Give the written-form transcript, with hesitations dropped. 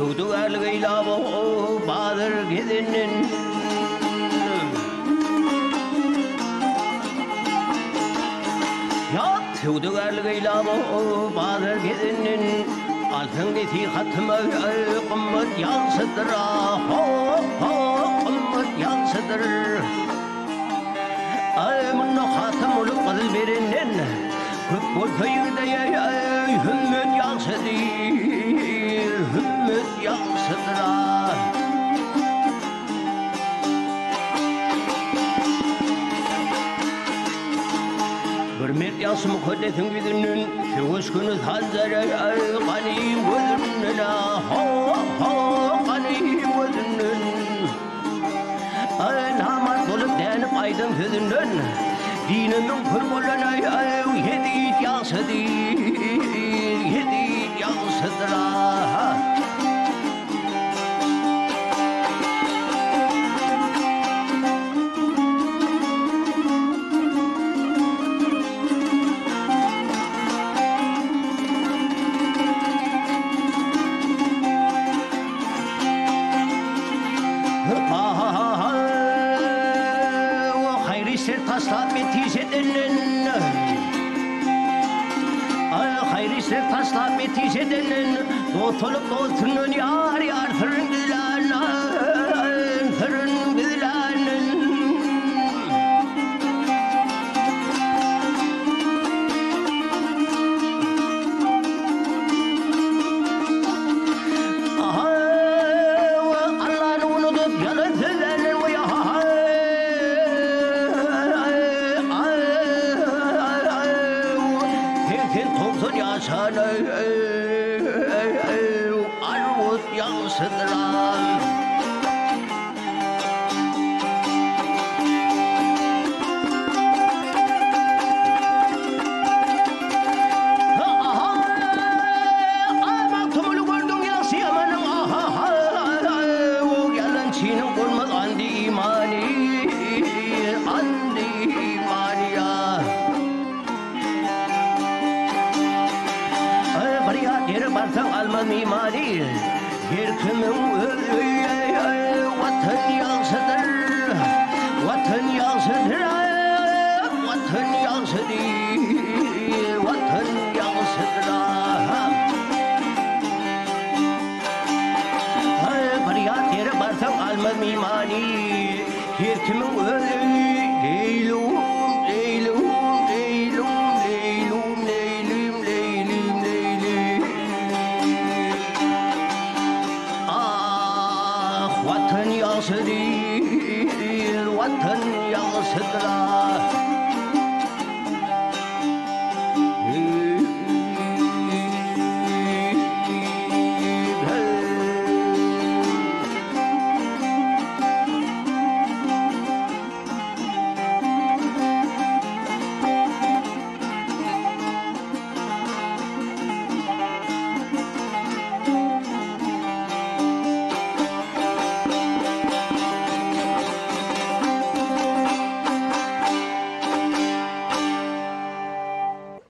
Tuğduğal gıylabı bağdır gidinin Ya tuğduğal gıylabı bağdır gidinin Altın giti hatımı kımmet yansıdır kımmet yansıdır Ayımın hatım olup kızıl birinin Köp bol köyünde hümmet yansıdır Hümmet yansıdır Bir mert yansımı kodletin güdünün Şuğuz günü hazara Kaniyim gözünün Kaniyim gözünün Namat olup denip aydın sözünden Dinimin kurbolana Yedid yansıdır Yedid yansıdır Taslap betiş edenin Hayri ser taslap betiş edenin Doğutulup doğutunun yar yar fırın gülanen Fırın gülanen Allah'ını unutup yalan sözlerinin Yaşanı armut yansıdıran Maktumulu gördüm yansıyamanın Yalan çiğnin bulmaz andi imani Andi imani ya Yeri barsan almaz mimari Bir kimin vatan yansıdır Vatan yansıdır Vatan yansıdır Vatan yansıdır Bariyat yeri barsan almaz mimari Bir kimin Leylum Leylum Leylum Leylum Leylum Leylum Vatan yansıdır, vatan yansıdır